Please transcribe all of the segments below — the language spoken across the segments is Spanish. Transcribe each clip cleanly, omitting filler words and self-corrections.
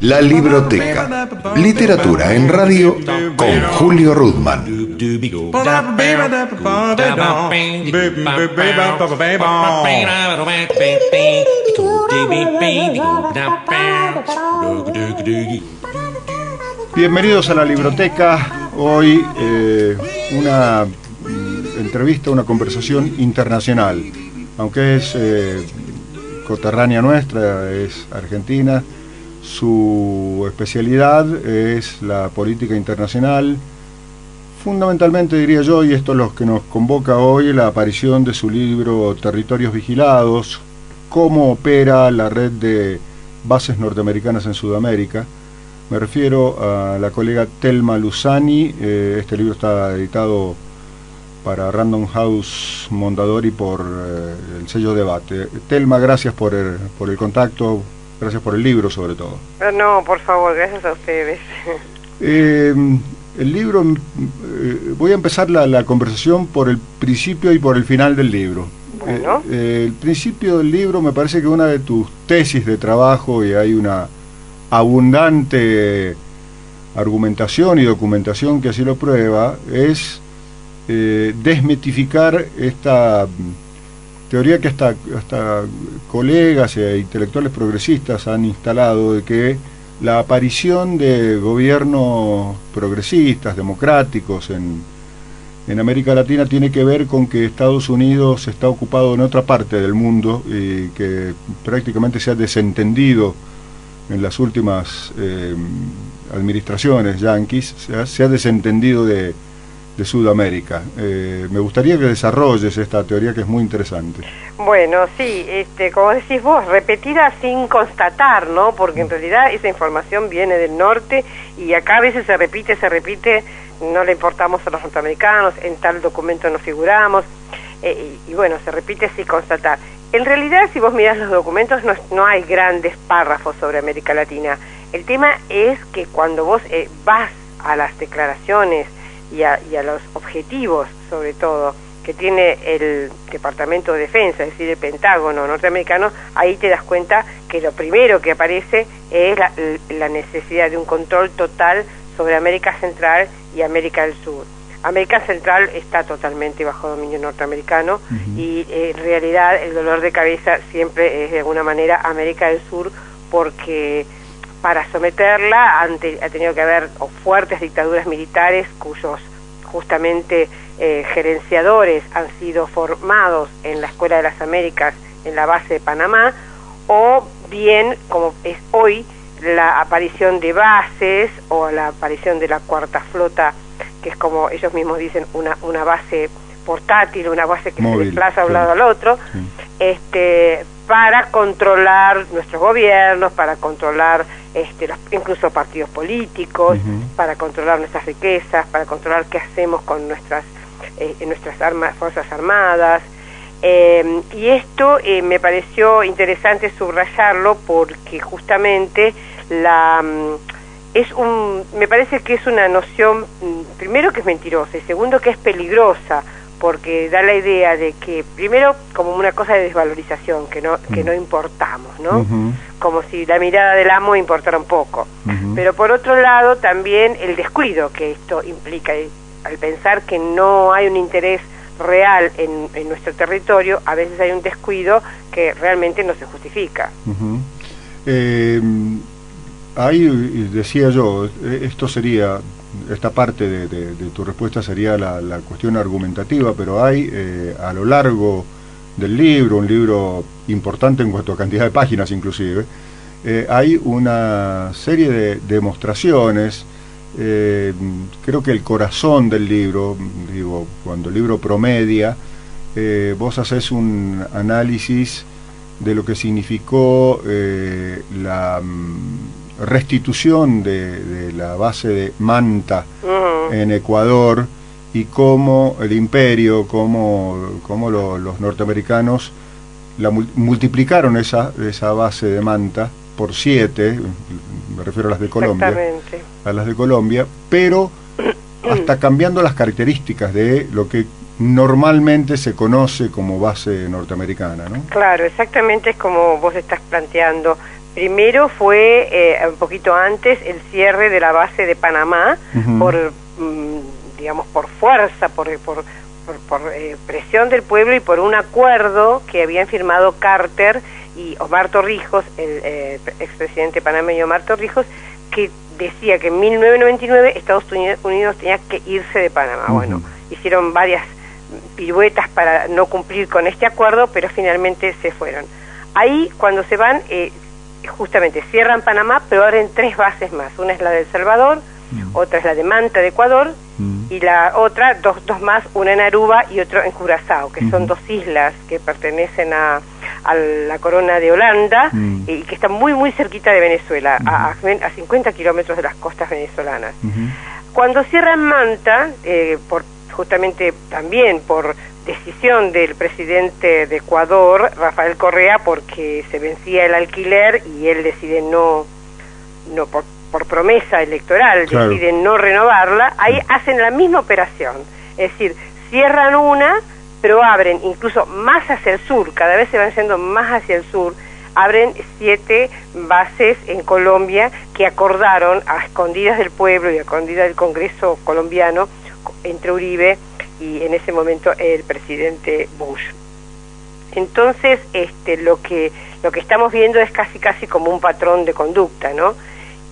La Libroteca, literatura en radio con Julio Rudman. Bienvenidos a la Libroteca. Hoy una entrevista, una conversación internacional, aunque es coterránea nuestra, es argentina. Su especialidad es la política internacional, fundamentalmente diría yo, y esto es lo que nos convoca hoy, la aparición de su libro Territorios Vigilados, cómo opera la red de bases norteamericanas en Sudamérica. Me refiero a la colega Thelma Luzzani. Este libro está editado para Random House Mondadori por el sello Debate. Thelma, gracias por el contacto, gracias por el libro sobre todo. No, por favor, gracias a ustedes. El libro, voy a empezar la conversación por el principio y por el final del libro. Bueno. El principio del libro me parece que una de tus tesis de trabajo, y hay una abundante argumentación y documentación que así lo prueba, es desmitificar esta teoría que hasta colegas e intelectuales progresistas han instalado, de que la aparición de gobiernos progresistas, democráticos en América Latina tiene que ver con que Estados Unidos está ocupado en otra parte del mundo y que prácticamente se ha desentendido en las últimas administraciones yanquis, se ha desentendido de Sudamérica. Me gustaría que desarrolles esta teoría, que es muy interesante. Bueno, sí, como decís vos, repetida sin constatar, ¿no? Porque en realidad esa información viene del norte y acá a veces se repite, no le importamos a los norteamericanos, en tal documento no figuramos, y bueno, se repite sin constatar. En realidad, si vos mirás los documentos, no hay grandes párrafos sobre América Latina. El tema es que cuando vos vas a las declaraciones y a los objetivos, sobre todo, que tiene el Departamento de Defensa, es decir, el Pentágono norteamericano, ahí te das cuenta que lo primero que aparece es la necesidad de un control total sobre América Central y América del Sur. América Central está totalmente bajo dominio norteamericano, y en realidad el dolor de cabeza siempre es de alguna manera América del Sur, porque para someterla ha tenido que haber fuertes dictaduras militares cuyos justamente gerenciadores han sido formados en la Escuela de las Américas en la base de Panamá, o bien, como es hoy, la aparición de bases o la aparición de la Cuarta Flota, que es, como ellos mismos dicen, una base portátil, una base que móvil, se desplaza de un lado al otro, para controlar nuestros gobiernos, para controlar incluso partidos políticos, para controlar nuestras riquezas, para controlar qué hacemos con nuestras fuerzas armadas. Y esto me pareció interesante subrayarlo, porque justamente me parece que es una noción, primero, que es mentirosa, y segundo, que es peligrosa, porque da la idea de que, primero, como una cosa de desvalorización, que no importamos, ¿no? Como si la mirada del amo importara un poco. Pero por otro lado, también el descuido que esto implica, al pensar que no hay un interés real en nuestro territorio, a veces hay un descuido que realmente no se justifica. Ahí decía yo, esta parte de tu respuesta sería la cuestión argumentativa, pero hay a lo largo del libro, un libro importante en cuanto a cantidad de páginas inclusive, hay una serie de demostraciones. Creo que el corazón del libro, cuando el libro promedia, vos haces un análisis de lo que significó la restitución de la base de Manta en Ecuador, y cómo el imperio, cómo los norteamericanos multiplicaron esa base de Manta por 7, me refiero a las de Colombia, pero hasta cambiando las características de lo que normalmente se conoce como base norteamericana, ¿no? Claro, exactamente es como vos estás planteando. Primero fue, un poquito antes, el cierre de la base de Panamá, por, digamos, por fuerza, por presión del pueblo y por un acuerdo que habían firmado Carter y Omar Torrijos, el expresidente panameño Omar Torrijos, que decía que en 1999 Estados Unidos tenía que irse de Panamá. Bueno, hicieron varias piruetas para no cumplir con este acuerdo, pero finalmente se fueron. Ahí, cuando se van, justamente cierran Panamá, pero abren 3 bases más. Una es la de El Salvador, otra es la de Manta, de Ecuador, y la otra, dos más, una en Aruba y otra en Curazao, que son 2 islas que pertenecen a la corona de Holanda y que están muy, muy cerquita de Venezuela, a 50 kilómetros de las costas venezolanas. Cuando cierran Manta, justamente también por decisión del presidente de Ecuador, Rafael Correa, porque se vencía el alquiler y él decide no por promesa electoral, claro, decide no renovarla, ahí hacen la misma operación, es decir, cierran una, pero abren incluso más hacia el sur, cada vez se van yendo más hacia el sur, abren 7 bases en Colombia que acordaron a escondidas del pueblo y a escondidas del Congreso colombiano, entre Uribe y en ese momento el presidente Bush. Entonces, lo que estamos viendo es casi como un patrón de conducta, ¿no?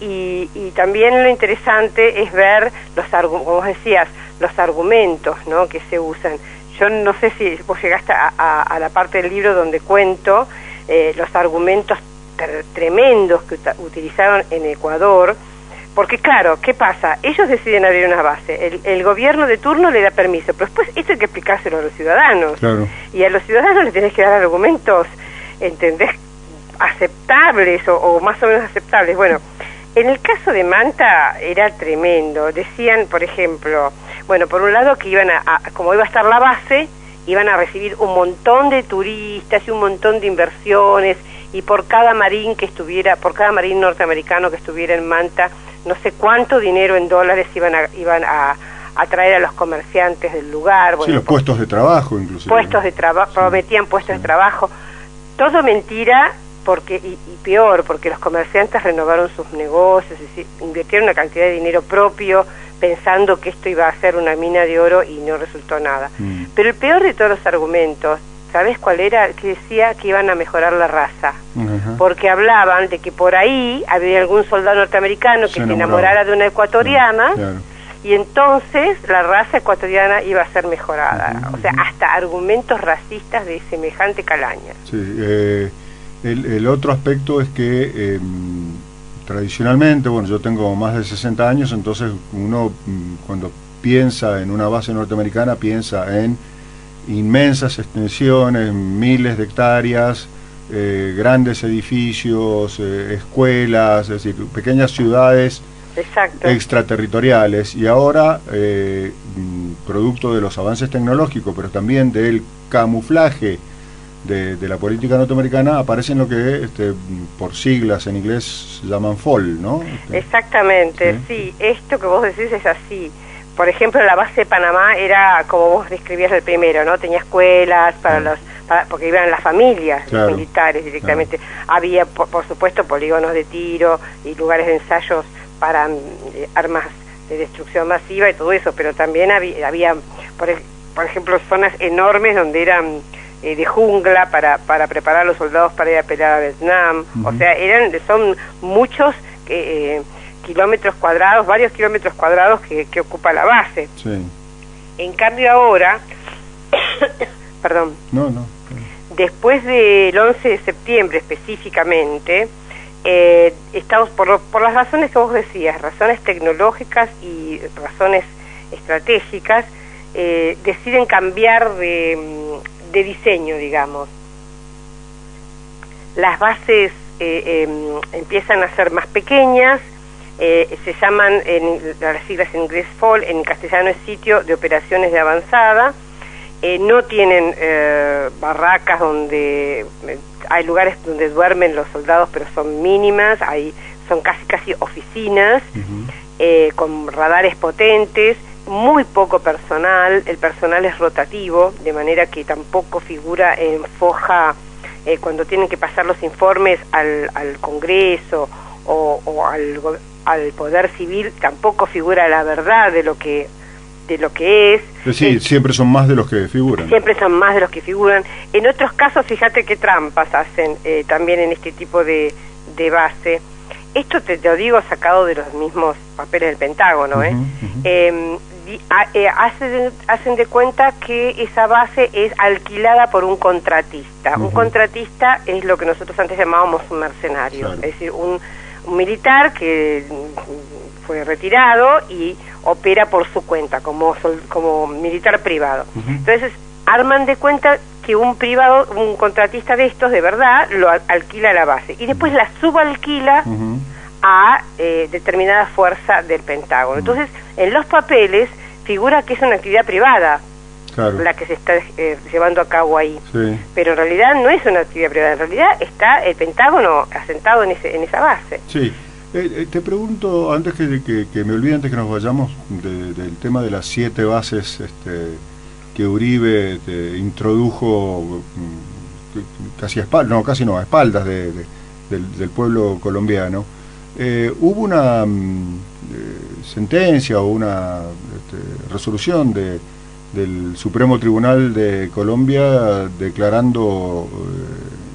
Y también lo interesante es ver como vos decías, los argumentos, ¿no?, que se usan. Yo no sé si vos llegaste a la parte del libro donde cuento los argumentos tremendos que utilizaron en Ecuador, porque claro, ¿qué pasa? Ellos deciden abrir una base, el gobierno de turno le da permiso, pero después esto hay que explicárselo a los ciudadanos, claro, y a los ciudadanos les tenés que dar argumentos, ¿entendés?, aceptables o más o menos aceptables. Bueno, en el caso de Manta era tremendo. Decían, por ejemplo, bueno, por un lado que iban como iba a estar la base, iban a recibir un montón de turistas y un montón de inversiones, y por cada marín norteamericano que estuviera en Manta, no sé cuánto dinero en dólares iban a traer a los comerciantes del lugar. Bueno, sí, los puestos de trabajo inclusive. Puestos de trabajo, prometían puestos de trabajo. Todo mentira. Y peor, porque los comerciantes renovaron sus negocios, invirtieron una cantidad de dinero propio pensando que esto iba a ser una mina de oro y no resultó nada. Pero el peor de todos los argumentos, ¿sabés cuál era? Que decía que iban a mejorar la raza, porque hablaban de que por ahí había algún soldado norteamericano que se enamorara de una ecuatoriana, claro, y entonces la raza ecuatoriana iba a ser mejorada. O sea, hasta argumentos racistas de semejante calaña. Sí, el otro aspecto es que tradicionalmente, bueno, yo tengo más de 60 años, entonces uno cuando piensa en una base norteamericana piensa en inmensas extensiones, miles de hectáreas, grandes edificios, escuelas, es decir, pequeñas ciudades, exacto, extraterritoriales, y ahora, producto de los avances tecnológicos, pero también del camuflaje de la política norteamericana, aparecen lo que por siglas en inglés se llaman FOL, ¿no? Exactamente, sí, esto que vos decís es así. Por ejemplo, la base de Panamá era, como vos describías el primero, ¿no? Tenía escuelas porque iban las familias, claro, los militares directamente. Claro. Había, por supuesto, polígonos de tiro y lugares de ensayos para armas de destrucción masiva y todo eso, pero también había por ejemplo, zonas enormes donde eran de jungla para preparar a los soldados para ir a pelear a Vietnam. O sea, son muchos kilómetros cuadrados, varios kilómetros cuadrados que ocupa la base. Sí. En cambio ahora, perdón, después del 11 de septiembre específicamente, estamos por las razones que vos decías, razones tecnológicas y razones estratégicas, deciden cambiar de diseño, digamos. Las bases empiezan a ser más pequeñas, se llaman, las siglas en inglés FOL, en castellano es Sitio de Operaciones de Avanzada. No tienen barracas donde hay lugares donde duermen los soldados, pero son mínimas, son casi oficinas, con radares potentes, muy poco personal, el personal es rotativo, de manera que tampoco figura en foja cuando tienen que pasar los informes al Congreso o al Poder Civil, tampoco figura la verdad de lo que es. Es decir, siempre son más de los que figuran. Siempre son más de los que figuran. En otros casos, fíjate qué trampas hacen también en este tipo de base. Esto te lo digo sacado de los mismos papeles del Pentágono, hacen de cuenta que esa base es alquilada por un contratista. Un contratista es lo que nosotros antes llamábamos un mercenario, claro. Es decir, un militar que fue retirado y opera por su cuenta como militar privado. Entonces arman de cuenta que un contratista de estos de verdad lo alquila la base y después la subalquila a determinada fuerza del Pentágono. Entonces en los papeles figura que es una actividad privada, claro, la que se está llevando a cabo ahí, sí. Pero en realidad no es una actividad privada, en realidad está el Pentágono asentado en esa base. Sí. Te pregunto, antes que me olvide, antes que nos vayamos, del tema de las 7 bases que Uribe introdujo casi a espaldas del pueblo colombiano. Hubo una sentencia o una resolución del Supremo Tribunal de Colombia declarando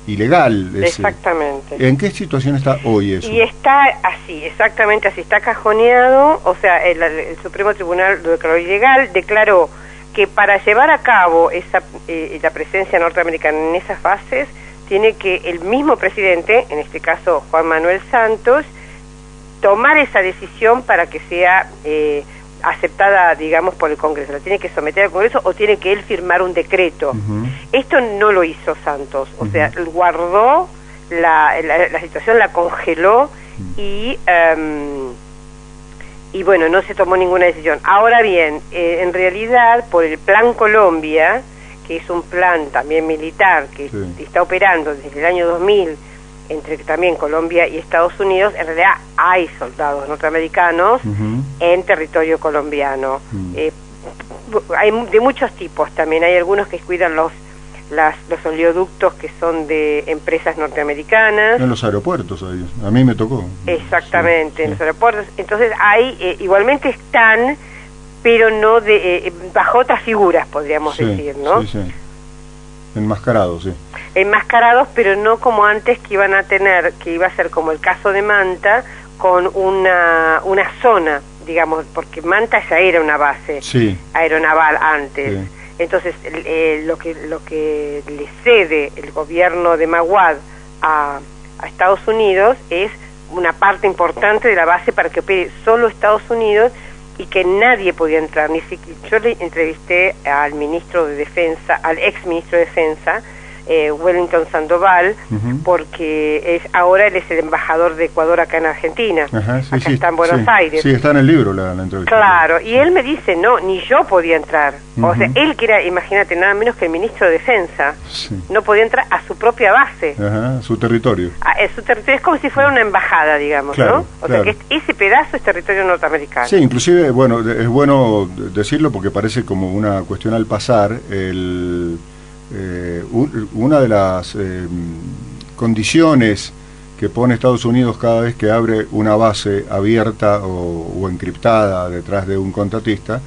ilegal. Exactamente. ¿En qué situación está hoy eso? Y está así, exactamente así, está cajoneado, o sea, el Supremo Tribunal lo declaró ilegal, declaró que para llevar a cabo la presencia norteamericana en esas bases, tiene que el mismo presidente, en este caso Juan Manuel Santos, tomar esa decisión para que sea aceptada, digamos, por el Congreso. La tiene que someter al Congreso o tiene que él firmar un decreto. Esto no lo hizo Santos, o sea, guardó la situación, la congeló y bueno, no se tomó ninguna decisión. Ahora bien, en realidad, por el Plan Colombia, que es un plan también militar que está operando desde el año 2000 entre también Colombia y Estados Unidos, en realidad hay soldados norteamericanos en territorio colombiano. Hay de muchos tipos también, hay algunos que cuidan los oleoductos que son de empresas norteamericanas. En los aeropuertos, a mí me tocó. Exactamente, en los aeropuertos. Entonces hay, igualmente están, pero no bajo otras figuras, podríamos decir, ¿no? Sí. Enmascarados, sí. Enmascarados, pero no como antes, que iban a tener, que iba a ser como el caso de Manta, con una zona, digamos, porque Manta ya era una base aeronaval antes. Sí. Entonces, lo que le cede el gobierno de Maguad a Estados Unidos es una parte importante de la base para que opere solo Estados Unidos y que nadie podía entrar. Ni siquiera yo le entrevisté al ministro de Defensa, al ex ministro de Defensa, Wellington Sandoval, porque ahora él es el embajador de Ecuador acá en Argentina. Acá está en Buenos Aires. Sí, está en el libro la entrevista. Claro, y él me dice, no, ni yo podía entrar. O sea, él que era, imagínate, nada menos que el ministro de Defensa, no podía entrar a su propia base. Su territorio. Su territorio es como si fuera una embajada, digamos, claro, ¿no? O sea, que ese pedazo es territorio norteamericano. Sí, inclusive, bueno, es bueno decirlo porque parece como una cuestión al pasar, una de las condiciones que pone Estados Unidos cada vez que abre una base abierta o encriptada detrás de un contratista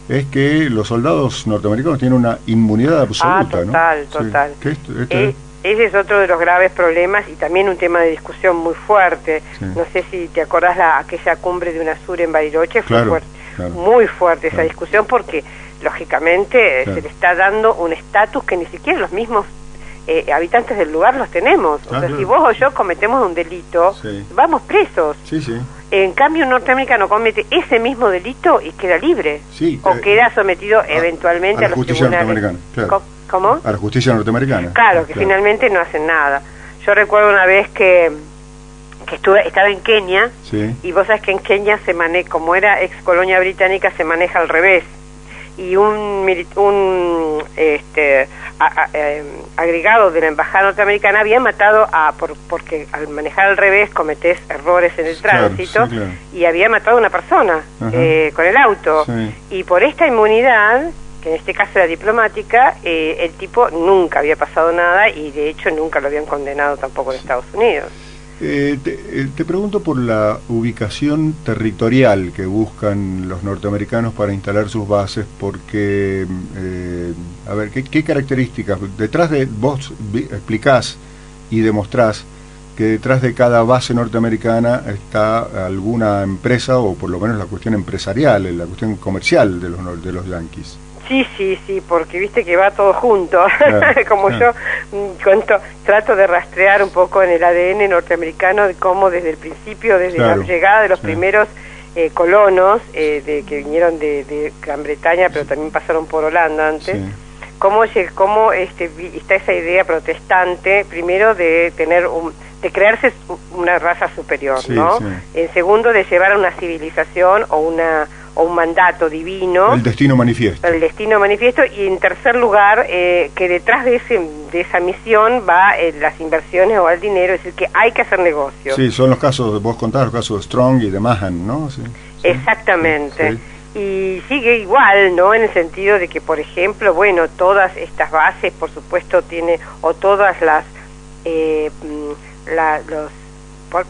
es que los soldados norteamericanos tienen una inmunidad absoluta, total. Ese es otro de los graves problemas y también un tema de discusión muy fuerte. No sé si te acordás aquella cumbre de UNASUR en Bariloche, fue muy fuerte esa discusión porque lógicamente se le está dando un estatus que ni siquiera los mismos habitantes del lugar los tenemos. O sea, si vos o yo cometemos un delito, vamos presos. En cambio, un norteamericano comete ese mismo delito y queda libre. O queda sometido eventualmente a los tribunales. ¿Cómo? A la justicia norteamericana. Claro, que finalmente no hacen nada. Yo recuerdo una vez que estaba en Kenia, y vos sabés que en Kenia como era ex colonia británica, se maneja al revés. y un agregado de la embajada norteamericana había matado porque al manejar al revés cometés errores en el tránsito, sí, claro. Y había matado a una persona con el auto, sí. Y por esta inmunidad, que en este caso era diplomática, el tipo nunca había pasado nada y de hecho nunca lo habían condenado tampoco en Estados Unidos. Te pregunto por la ubicación territorial que buscan los norteamericanos para instalar sus bases, porque, a ver, ¿qué características? Detrás de vos explicás y demostrás que detrás de cada base norteamericana está alguna empresa, o por lo menos la cuestión empresarial, la cuestión comercial de los yanquis. Sí, porque viste que va todo junto. Como claro. Yo trato de rastrear un poco en el ADN norteamericano de cómo desde el principio, desde claro. la llegada de los primeros colonos que vinieron de Gran Bretaña, pero también pasaron por Holanda antes, Sí. cómo está esa idea protestante, primero de de crearse una raza superior, Sí, ¿no? sí. En segundo, de llevar a una civilización o un mandato divino. El destino manifiesto. El destino manifiesto. Y en tercer lugar, que detrás de esa misión va las inversiones o el dinero, es decir, que hay que hacer negocios. Sí, son los casos, vos contás los casos de Strong y de Mahan, ¿no? Sí, sí. Exactamente. Sí. Y sigue igual, ¿no? En el sentido de que, por ejemplo, bueno, todas estas bases, por supuesto, o todas las...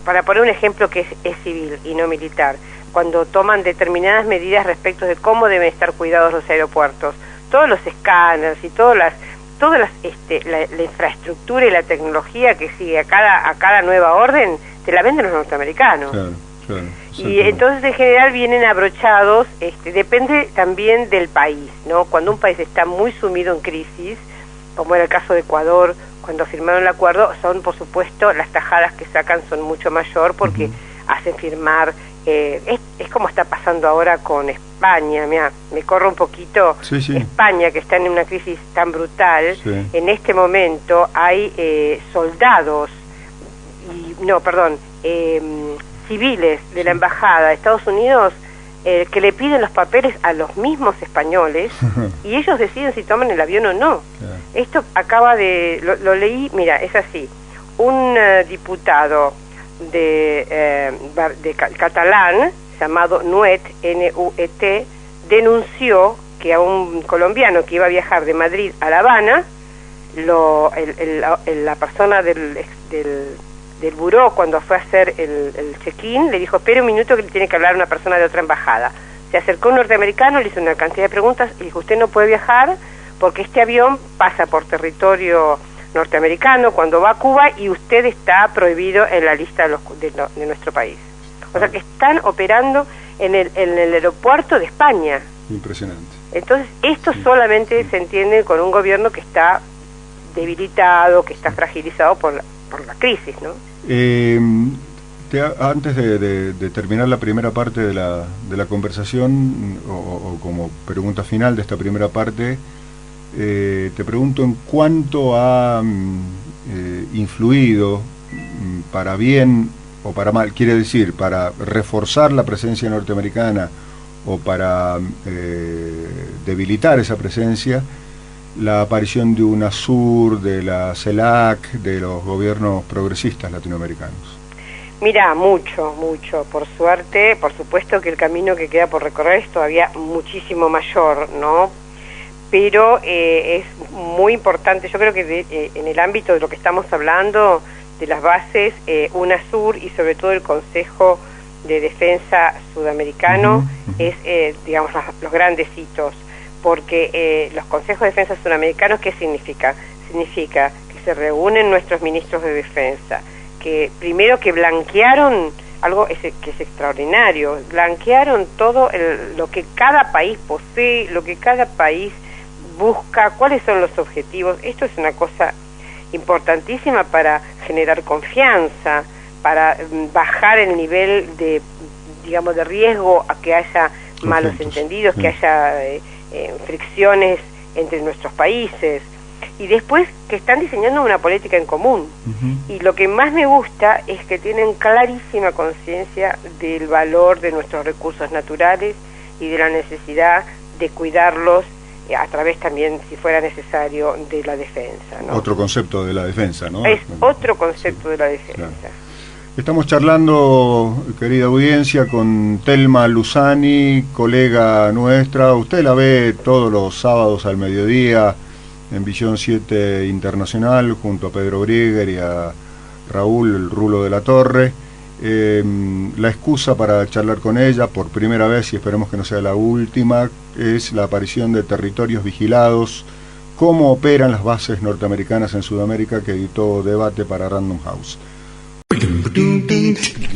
para poner un ejemplo que es civil y no militar, cuando toman determinadas medidas respecto de cómo deben estar cuidados los aeropuertos, todos los escáneres y la infraestructura y la tecnología que sigue a cada nueva orden, te la venden los norteamericanos. Claro. Y entonces en general vienen abrochados, depende también del país, ¿no? Cuando un país está muy sumido en crisis, como era el caso de Ecuador, cuando firmaron el acuerdo, son por supuesto, las tajadas que sacan son mucho mayor porque hacen firmar, es como está pasando ahora con España, me corro un poquito, Sí. España que está en una crisis tan brutal, Sí. En este momento hay soldados, civiles de la embajada de Estados Unidos que le piden los papeles a los mismos españoles y ellos deciden si toman el avión o no. Claro. Esto lo leí, mira, es así. Un diputado de catalán, llamado Nuet, N-U-E-T, denunció que a un colombiano que iba a viajar de Madrid a La Habana, la persona del buró, cuando fue a hacer el check-in, le dijo: espere un minuto que le tiene que hablar una persona de otra embajada. Se acercó un norteamericano, le hizo una cantidad de preguntas y dijo: usted no puede viajar porque este avión pasa por territorio norteamericano cuando va a Cuba y usted está prohibido en la lista de nuestro país. O sea que están operando en el aeropuerto de España. Impresionante. Entonces esto solamente se entiende con un gobierno que está debilitado, que está fragilizado por la crisis, ¿no? Antes de terminar la primera parte de la conversación, o como pregunta final de esta primera parte, te pregunto en cuánto ha influido, para bien o para mal, quiere decir, para reforzar la presencia norteamericana o para debilitar esa presencia, la aparición de UNASUR, de la CELAC, de los gobiernos progresistas latinoamericanos. Mira, mucho. Por suerte, por supuesto que el camino que queda por recorrer es todavía muchísimo mayor, ¿no? Pero es muy importante, yo creo que en el ámbito de lo que estamos hablando, de las bases, UNASUR y sobre todo el Consejo de Defensa Sudamericano, es, digamos, los grandes hitos. Porque los consejos de defensa sudamericanos, ¿qué significa? Significa que se reúnen nuestros ministros de defensa, que primero que blanquearon algo que es extraordinario, blanquearon todo lo que cada país posee, lo que cada país busca, cuáles son los objetivos. Esto es una cosa importantísima para generar confianza, para bajar el nivel de riesgo a que haya malos entendidos, que haya fricciones entre nuestros países, y después que están diseñando una política en común. Y lo que más me gusta es que tienen clarísima conciencia del valor de nuestros recursos naturales y de la necesidad de cuidarlos a través también, si fuera necesario, de la defensa, ¿no? Otro concepto de la defensa, ¿no? Es otro concepto de la defensa. Claro. Estamos charlando, querida audiencia, con Thelma Luzzani, colega nuestra. Usted la ve todos los sábados al mediodía en Visión 7 Internacional, junto a Pedro Brieger y a Raúl, el Rulo de la Torre. La excusa para charlar con ella, por primera vez, y esperemos que no sea la última, es la aparición de Territorios Vigilados, cómo operan las bases norteamericanas en Sudamérica, que editó Debate para Random House.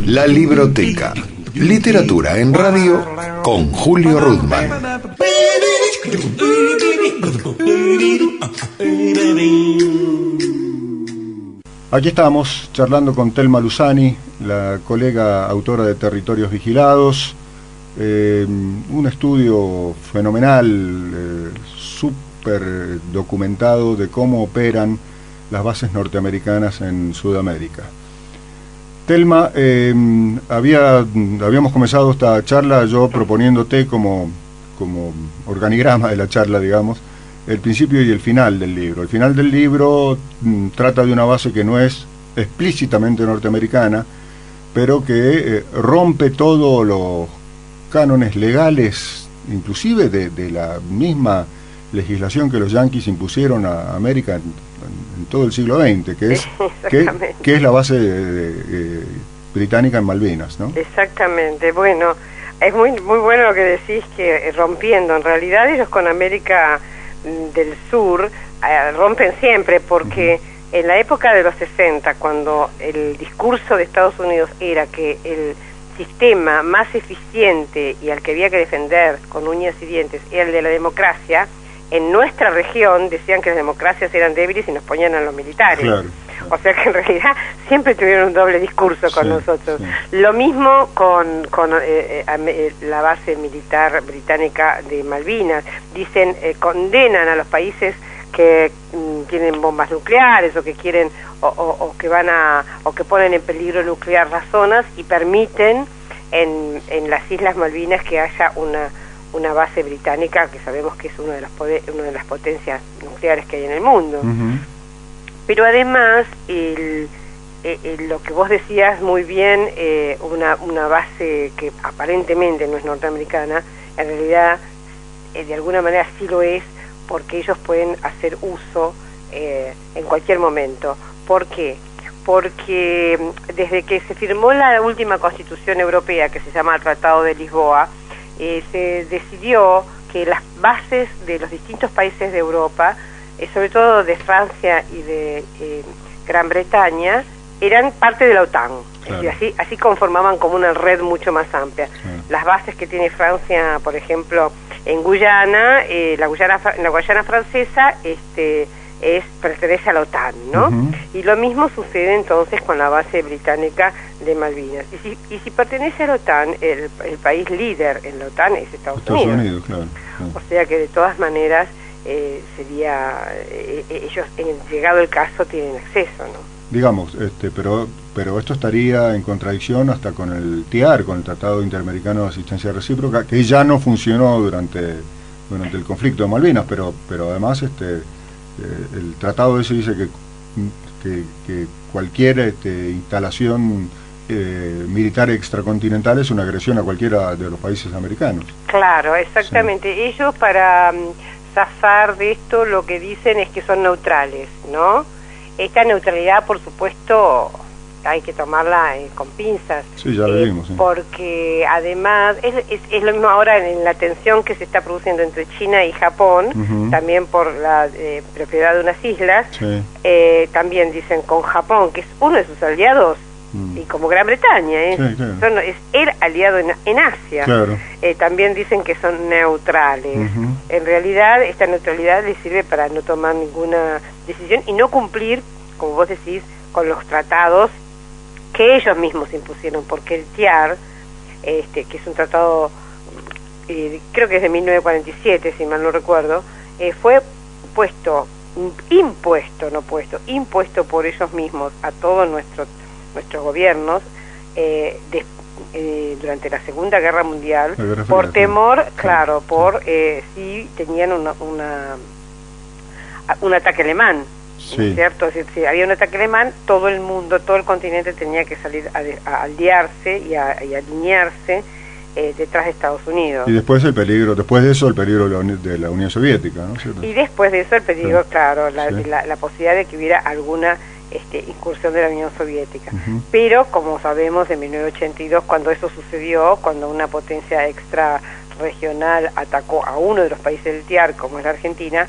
La Libroteca. Literatura en radio con Julio Rudman. Aquí estamos charlando con Thelma Luzzani, la colega autora de Territorios Vigilados, un estudio fenomenal, súper documentado de cómo operan las bases norteamericanas en Sudamérica. Thelma, habíamos comenzado esta charla yo proponiéndote como organigrama de la charla, digamos, el principio y el final del libro. El final del libro trata de una base que no es explícitamente norteamericana, pero que rompe todos los cánones legales, inclusive de la misma legislación que los yanquis impusieron a América en todo el siglo XX, que es la base británica en Malvinas, ¿no? Exactamente. Bueno, es muy bueno lo que decís, que rompiendo, en realidad ellos con América del Sur rompen siempre, porque en la época de los 60, cuando el discurso de Estados Unidos era que el sistema más eficiente y al que había que defender con uñas y dientes era el de la democracia, en nuestra región decían que las democracias eran débiles y nos ponían a los militares. Claro. O sea que en realidad siempre tuvieron un doble discurso con nosotros. Sí. Lo mismo con la base militar británica de Malvinas. Dicen, condenan a los países que tienen bombas nucleares o que quieren o que ponen en peligro nuclear las zonas, y permiten en las Islas Malvinas que haya una base británica, que sabemos que es una de las potencias nucleares que hay en el mundo. Pero además, lo que vos decías muy bien, una base que aparentemente no es norteamericana, en realidad de alguna manera sí lo es, porque ellos pueden hacer uso en cualquier momento. ¿Por qué? Porque desde que se firmó la última Constitución Europea, que se llama el Tratado de Lisboa, se decidió que las bases de los distintos países de Europa, sobre todo de Francia y de Gran Bretaña, eran parte de la OTAN. Claro. Es decir, así conformaban como una red mucho más amplia. Claro. Las bases que tiene Francia, por ejemplo, en Guyana, la Guayana francesa, pertenece a la OTAN, ¿no? Y lo mismo sucede entonces con la base británica de Malvinas. Y si pertenece a la OTAN, el país líder en la OTAN es Estados Unidos. Claro. O sea que de todas maneras ellos, llegado el caso, tienen acceso, ¿no? Digamos, pero esto estaría en contradicción hasta con el TIAR, con el Tratado Interamericano de Asistencia Recíproca, que ya no funcionó durante el conflicto de Malvinas, pero además el tratado ese dice que cualquier instalación militar extracontinental es una agresión a cualquiera de los países americanos. Claro, exactamente. Sí. Ellos, para zafar de esto, lo que dicen es que son neutrales, ¿no? Esta neutralidad, por supuesto, hay que tomarla con pinzas. Sí, ya lo vimos. Sí. Porque además es lo mismo ahora en la tensión que se está produciendo entre China y Japón, también por la propiedad de unas islas. Sí. También dicen con Japón, que es uno de sus aliados, y como Gran Bretaña, sí, claro. Es el aliado en Asia. Claro. También dicen que son neutrales. En realidad, esta neutralidad les sirve para no tomar ninguna decisión y no cumplir, como vos decís, con los tratados que ellos mismos impusieron, porque el TIAR, que es un tratado, creo que es de 1947, si mal no recuerdo, fue impuesto por ellos mismos a todos nuestros gobiernos, durante la Segunda Guerra Mundial, por Fría, temor, claro, por si tenían un ataque alemán, sí. ¿cierto? Si había un ataque alemán, todo el mundo, todo el continente tenía que salir a aliarse y a alinearse detrás de Estados Unidos. Y después después de eso el peligro de la Unión Soviética, ¿no? ¿Cierto? Y después de eso el peligro, sí. claro, Sí. la posibilidad de que hubiera alguna incursión de la Unión Soviética. Uh-huh. Pero, como sabemos, en 1982, cuando eso sucedió, cuando una potencia extrarregional atacó a uno de los países del TIAR, como es la Argentina,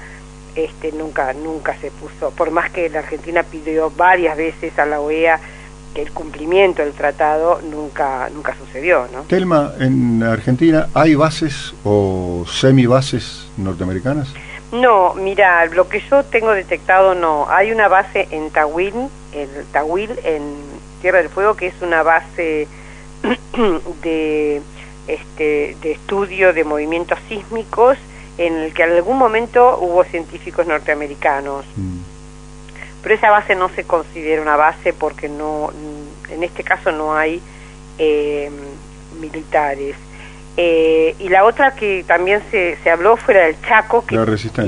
nunca se puso, por más que la Argentina pidió varias veces a la OEA que el cumplimiento del tratado nunca sucedió, ¿no? Telma, ¿en Argentina hay bases o semibases norteamericanas? No, mira, lo que yo tengo detectado no. Hay una base en Tawil, en Tierra del Fuego, que es una base de estudio de movimientos sísmicos, en el que en algún momento hubo científicos norteamericanos. Pero esa base no se considera una base porque en este caso no hay militares. Y la otra que también se habló fuera del Chaco, que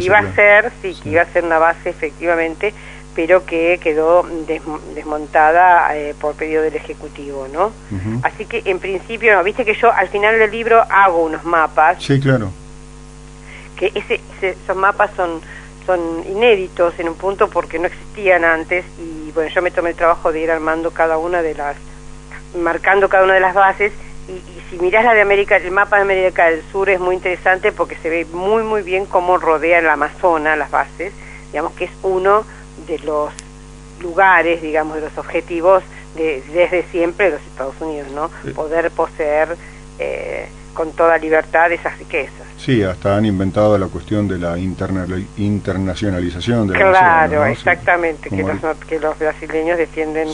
iba a ser, que iba a ser una base efectivamente, pero que quedó desmontada por pedido del Ejecutivo, ¿no? Uh-huh. Así que en principio, no, viste que yo al final del libro hago unos mapas. Sí, claro. Que esos mapas son inéditos en un punto porque no existían antes, y bueno, yo me tomé el trabajo de ir marcando cada una de las bases, y si mirás el mapa de América del Sur es muy interesante porque se ve muy muy bien cómo rodea el Amazonas las bases, digamos que es uno de los lugares, digamos, de los objetivos desde siempre de los Estados Unidos, ¿no? Poder poseer con toda libertad esas riquezas. Sí, hasta han inventado la cuestión de la internacionalización de la Claro, ¿no? Exactamente, sí. que los brasileños defienden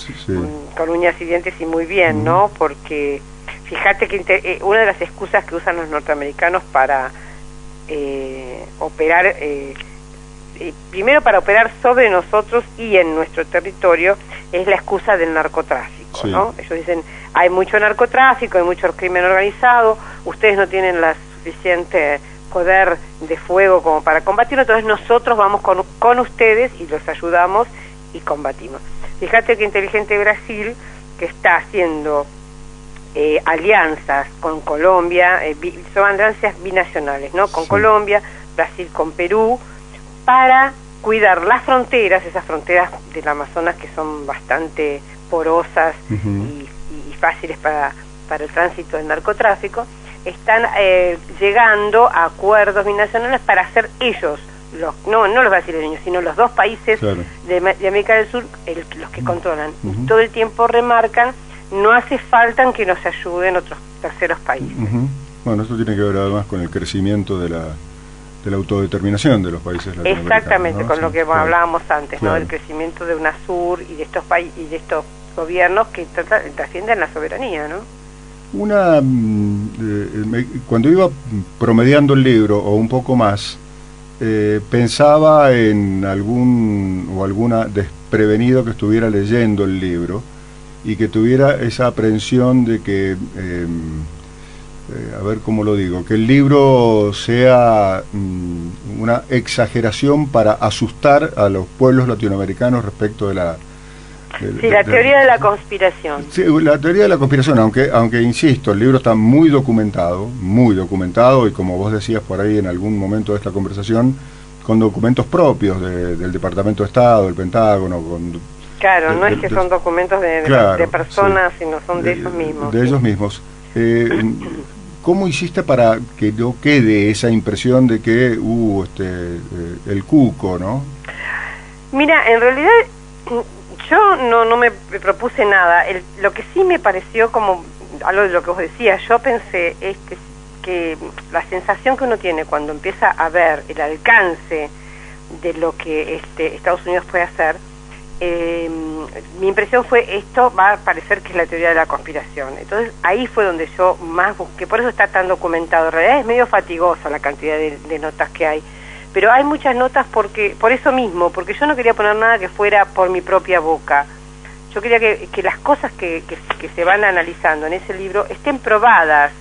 con uñas y dientes y muy bien, ¿no? Porque fíjate que una de las excusas que usan los norteamericanos para operar, primero para operar sobre nosotros y en nuestro territorio, es la excusa del narcotráfico, ¿no? Ellos dicen, hay mucho narcotráfico, hay mucho crimen organizado, ustedes no tienen la suficiente poder de fuego como para combatirlo, entonces nosotros vamos con ustedes y los ayudamos y combatimos. Fíjate que inteligente Brasil, que está haciendo alianzas con Colombia, son alianzas binacionales, ¿no? Con Colombia, Brasil con Perú, para cuidar las fronteras, esas fronteras del Amazonas que son bastante porosas y fáciles para el tránsito del narcotráfico. Están llegando a acuerdos binacionales para hacer ellos, no los brasileños, sino los dos países de América del Sur, los que controlan. Y todo el tiempo remarcan, no hace falta que nos ayuden otros terceros países. Bueno, esto tiene que ver además con el crecimiento de la autodeterminación de los países latinoamericanos. Exactamente, ¿no? Con lo que hablábamos antes, claro. ¿no? Del crecimiento de UNASUR y de estos países y de estos gobiernos que trascienden la soberanía, ¿no? Cuando iba promediando el libro, o un poco más, pensaba en alguna desprevenido que estuviera leyendo el libro y que tuviera esa aprensión de que, a ver cómo lo digo, que el libro sea una exageración para asustar a los pueblos latinoamericanos respecto de la teoría de la conspiración. Sí, la teoría de la conspiración, aunque insisto, el libro está muy documentado, y como vos decías por ahí en algún momento de esta conversación, con documentos propios del Departamento de Estado, del Pentágono. Claro, no es que son documentos de personas, sino son de ellos mismos. De ellos mismos. ¿Cómo hiciste para que no quede esa impresión de que el cuco, no? Mira, en realidad yo no me propuse nada. Lo que sí me pareció como algo de lo que vos decías, yo pensé que la sensación que uno tiene cuando empieza a ver el alcance de lo que Estados Unidos puede hacer, mi impresión fue, esto va a parecer que es la teoría de la conspiración. Entonces ahí fue donde yo más busqué, por eso está tan documentado. En realidad es medio fatigosa la cantidad de notas que hay, pero hay muchas notas por eso mismo, porque yo no quería poner nada que fuera por mi propia boca. yo quería que las cosas que se van analizando en ese libro estén probadas,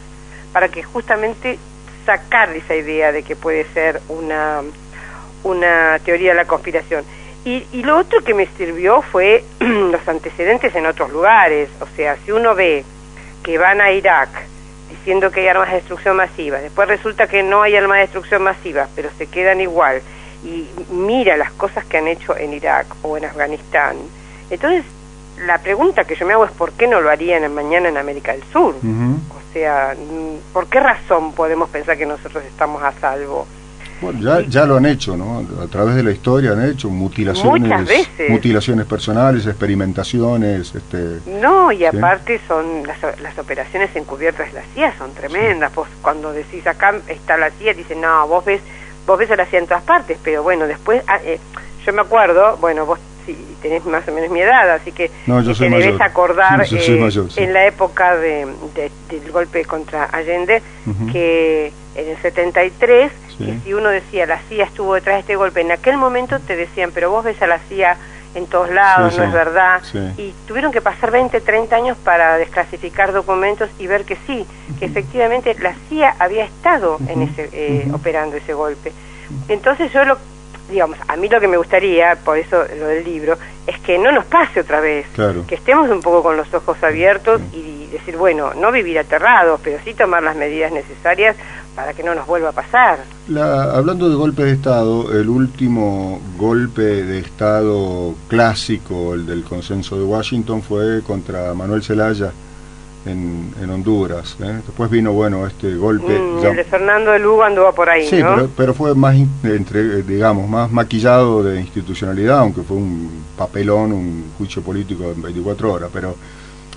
para que justamente sacar esa idea de que puede ser una teoría de la conspiración. Y lo otro que me sirvió fue los antecedentes en otros lugares. O sea, si uno ve que van a Irak diciendo que hay armas de destrucción masiva, después resulta que no hay armas de destrucción masiva, pero se quedan igual, y mira las cosas que han hecho en Irak o en Afganistán, entonces la pregunta que yo me hago es ¿por qué no lo harían mañana en América del Sur? O sea, ¿por qué razón podemos pensar que nosotros estamos a salvo? Bueno, ya lo han hecho, ¿no? A través de la historia han hecho mutilaciones, muchas veces, mutilaciones personales, experimentaciones, No, y ¿sí? aparte son las operaciones encubiertas de la CIA son tremendas. Vos cuando decís acá está la CIA, dicen no, vos ves a la CIA en todas partes, pero bueno, después yo me acuerdo, bueno, vos sí tenés más o menos mi edad, así que no, yo soy te debes acordar yo soy mayor, sí. En la época del golpe contra Allende, que en el 73, sí, que si uno decía la CIA estuvo detrás de este golpe, en aquel momento te decían, pero vos ves a la CIA en todos lados, sí, no sí, es verdad, sí. Y tuvieron que pasar 20, 30 años para desclasificar documentos y ver que sí, que efectivamente la CIA había estado en ese operando ese golpe. Entonces yo digamos, a mí lo que me gustaría, por eso lo del libro, es que no nos pase otra vez, claro, que estemos un poco con los ojos abiertos y decir, bueno, no vivir aterrados, pero sí tomar las medidas necesarias para que no nos vuelva a pasar. Hablando de golpe de Estado, el último golpe de Estado clásico, el del consenso de Washington, fue contra Manuel Zelaya en Honduras, ¿eh? Después vino, bueno, este golpe... El de Fernando de Lugo anduvo por ahí, sí, ¿no? pero fue más, digamos, más maquillado de institucionalidad, aunque fue un papelón, un juicio político en 24 horas, pero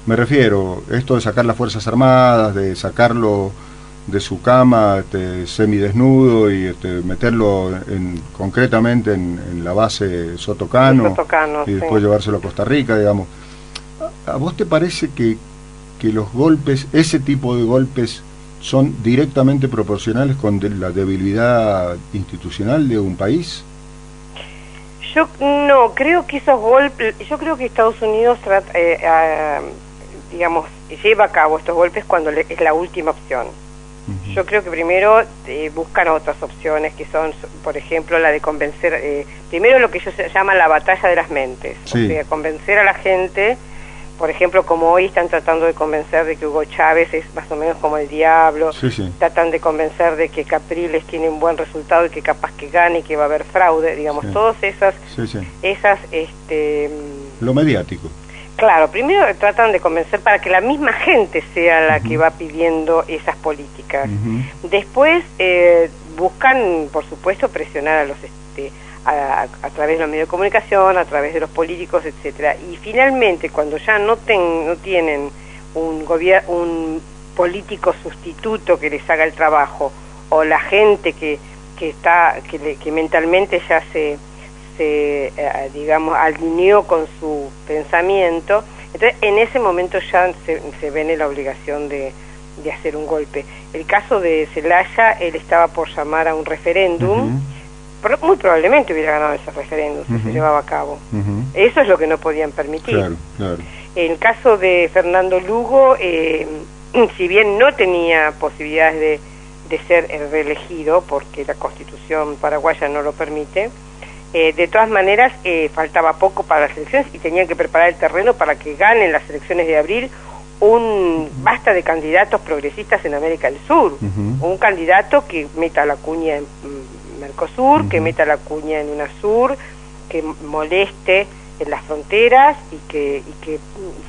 me refiero, esto de sacar las Fuerzas Armadas, de sacarlo de su cama semidesnudo y meterlo concretamente en la base Sotocano, y después sí, llevárselo a Costa Rica, digamos. ¿A vos te parece que los golpes, ese tipo de golpes, son directamente proporcionales con la debilidad institucional de un país? Yo no, creo que esos golpes, yo creo que Estados Unidos digamos, lleva a cabo estos golpes cuando es la última opción. Yo creo que primero buscan otras opciones, que son, por ejemplo, la de convencer, primero lo que ellos llaman la batalla de las mentes, sí, o sea, convencer a la gente. Por ejemplo, como hoy están tratando de convencer de que Hugo Chávez es más o menos como el diablo, sí, sí, tratan de convencer de que Capriles tiene un buen resultado y que capaz que gane y que va a haber fraude, digamos, sí, todas esas, sí, sí, lo mediático. Claro, primero tratan de convencer para que la misma gente sea la que va pidiendo esas políticas. Después buscan, por supuesto, presionar a los a través de los medios de comunicación, a través de los políticos, etcétera. Y finalmente, cuando ya no tienen un político sustituto que les haga el trabajo, o la gente que mentalmente ya se digamos, alineó con su pensamiento, entonces en ese momento ya se ven en la obligación de hacer un golpe. El caso de Zelaya, él estaba por llamar a un referéndum, muy probablemente hubiera ganado ese referéndum si se llevaba a cabo. Eso es lo que no podían permitir. Claro, claro. En el caso de Fernando Lugo, si bien no tenía posibilidades de ser reelegido, porque la Constitución paraguaya no lo permite, de todas maneras faltaba poco para las elecciones y tenían que preparar el terreno para que ganen las elecciones de abril basta de candidatos progresistas en América del Sur, un candidato que meta la cuña en Mercosur, que meta la cuña en UNASUR, que moleste en las fronteras y que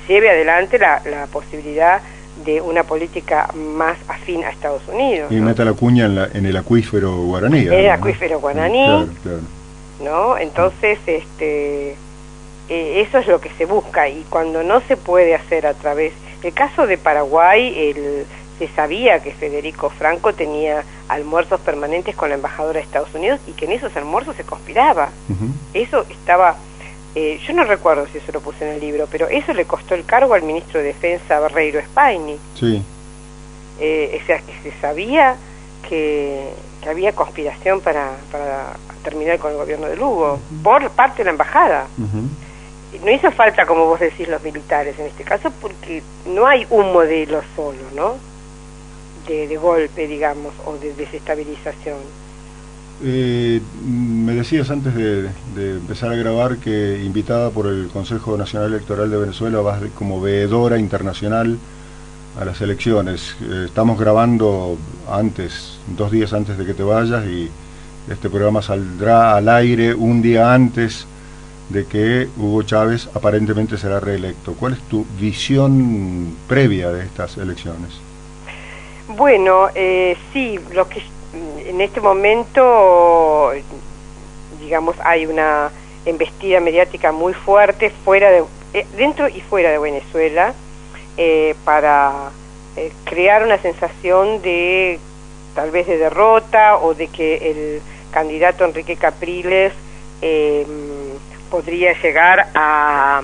lleve adelante la posibilidad de una política más afín a Estados Unidos. Y meta la cuña en el acuífero guaraní. En el acuífero guaraní. Claro, claro. ¿No? Entonces, eso es lo que se busca, y cuando no se puede hacer a través... El caso de Paraguay, se sabía que Federico Franco tenía almuerzos permanentes con la embajadora de Estados Unidos y que en esos almuerzos se conspiraba. Eso estaba... yo no recuerdo si eso lo puse en el libro, pero eso le costó el cargo al ministro de Defensa, Barreiro Spaini. Sí. O sea, que se sabía que había conspiración para terminar con el gobierno de Lugo, por parte de la embajada. no hizo falta, como vos decís, los militares en este caso, porque no hay un modelo solo, ¿no? De golpe, digamos, o de desestabilización. Me decías antes de empezar a grabar que invitada por el Consejo Nacional Electoral de Venezuela vas como veedora internacional a las elecciones. Estamos grabando 2 días antes de que te vayas, y este programa saldrá al aire un día antes de que Hugo Chávez aparentemente será reelecto. ¿Cuál es tu visión previa de estas elecciones? Bueno, sí, lo que en este momento, digamos, hay una embestida mediática muy fuerte dentro y fuera de Venezuela, para crear una sensación de, tal vez, de derrota, o de que el candidato Enrique Capriles podría llegar a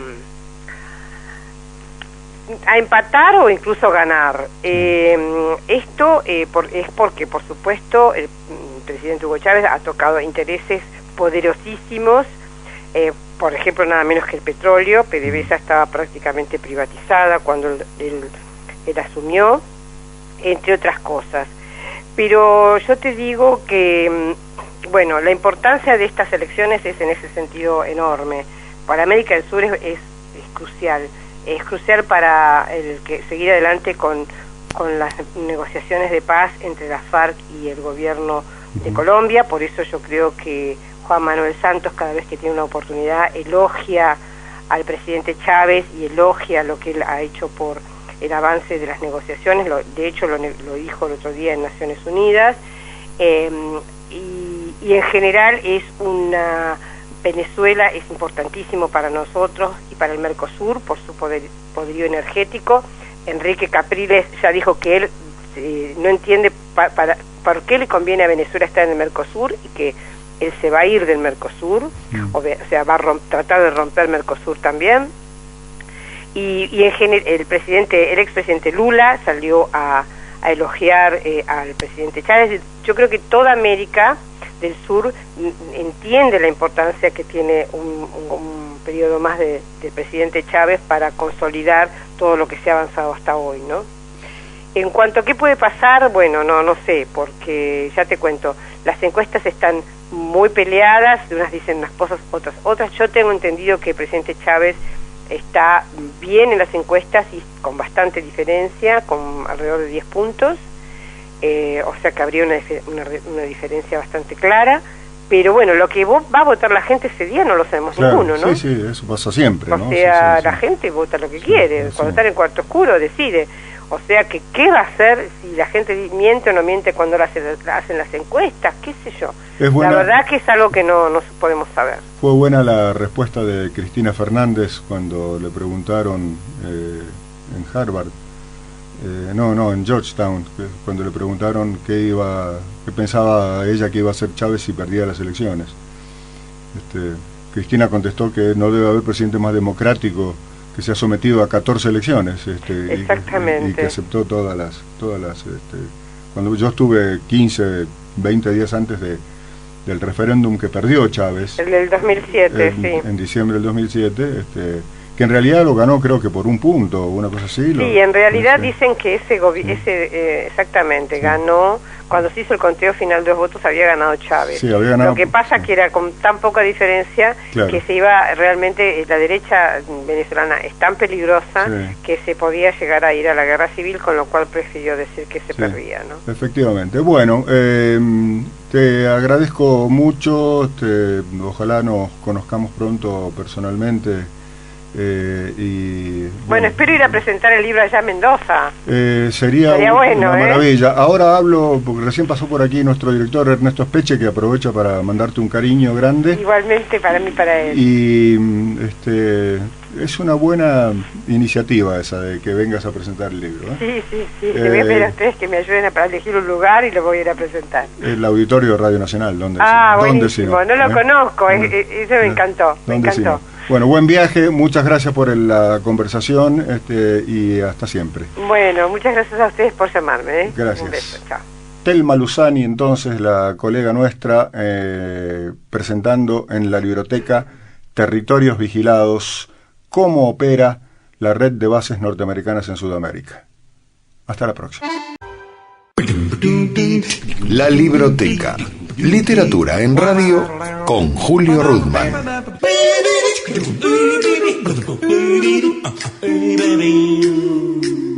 empatar o incluso ganar. Esto es porque, por supuesto, el presidente Hugo Chávez ha tocado intereses poderosísimos, por ejemplo, nada menos que el petróleo. PDVSA estaba prácticamente privatizada cuando él asumió, entre otras cosas. Pero yo te digo que, bueno, la importancia de estas elecciones es en ese sentido enorme. Para América del Sur es crucial. Es crucial para seguir adelante con las negociaciones de paz entre la FARC y el gobierno de Colombia. Por eso yo creo que Juan Manuel Santos, cada vez que tiene una oportunidad, elogia al presidente Chávez y elogia lo que él ha hecho por el avance de las negociaciones. De hecho lo dijo el otro día en Naciones Unidas. Y en general Venezuela es importantísimo para nosotros y para el Mercosur por su poderío energético. Enrique Capriles ya dijo que él no entiende por qué le conviene a Venezuela estar en el Mercosur, y que él se va a ir del Mercosur, o sea, va a tratar de romper el Mercosur también. Y en general el expresidente Lula salió a elogiar al presidente Chávez. Yo creo que toda América del Sur entiende la importancia que tiene un periodo más del presidente Chávez para consolidar todo lo que se ha avanzado hasta hoy, ¿no? En cuanto a qué puede pasar, bueno, no sé, porque ya te cuento, las encuestas están muy peleadas, unas dicen unas cosas, otras. Yo tengo entendido que el presidente Chávez está bien en las encuestas y con bastante diferencia, con alrededor de 10 puntos. O sea que habría una diferencia bastante clara, pero bueno, lo que va a votar la gente ese día no lo sabemos ninguno, ¿no? Sí, eso pasa siempre, ¿no? O sea, sí. La gente vota lo que quiere, cuando está en cuarto oscuro decide. O sea que, ¿qué va a hacer si la gente miente o no miente cuando hacen las encuestas? ¿Qué sé yo? La verdad que es algo que no podemos saber. Fue buena la respuesta de Cristina Fernández cuando le preguntaron en Harvard, en Georgetown, cuando le preguntaron qué pensaba ella que iba a hacer Chávez si perdía las elecciones. Cristina contestó que no debe haber presidente más democrático que se ha sometido a 14 elecciones, exactamente, y que aceptó todas las cuando yo estuve 15, 20 días antes del referéndum que perdió Chávez, el del 2007, en diciembre del 2007, que en realidad lo ganó, creo que por 1 punto, una cosa así. Sí, en realidad dicen que exactamente, ganó, cuando se hizo el conteo final de los votos había ganado Chávez. Sí, había ganado. Lo que pasa que era con tan poca diferencia, claro, que se iba realmente, la derecha venezolana es tan peligrosa, que se podía llegar a ir a la guerra civil, con lo cual prefirió decir que se perdía, ¿no? Efectivamente. Bueno, te agradezco mucho, ojalá nos conozcamos pronto personalmente. Bueno, espero ir a presentar el libro allá en Mendoza. Sería bueno, una maravilla. Ahora hablo, porque recién pasó por aquí nuestro director Ernesto Speche, que aprovecha para mandarte un cariño grande. Igualmente para mí, para él. Y es una buena iniciativa esa de que vengas a presentar el libro, ¿eh? Sí. Le voy a pedir a ustedes que me ayuden para elegir un lugar y lo voy a ir a presentar. El auditorio de Radio Nacional, ¿dónde? Buenísimo, no lo conozco, eso me encantó, me encantó. Bueno, buen viaje, muchas gracias por la conversación, y hasta siempre. Bueno, muchas gracias a ustedes por llamarme, ¿eh? Gracias. Un beso, chao. Telma Luzani, entonces, la colega nuestra, presentando en la biblioteca Territorios Vigilados cómo opera la red de bases norteamericanas en Sudamérica. Hasta la próxima. La Libroteca. Literatura en radio con Julio Rudman. Baby.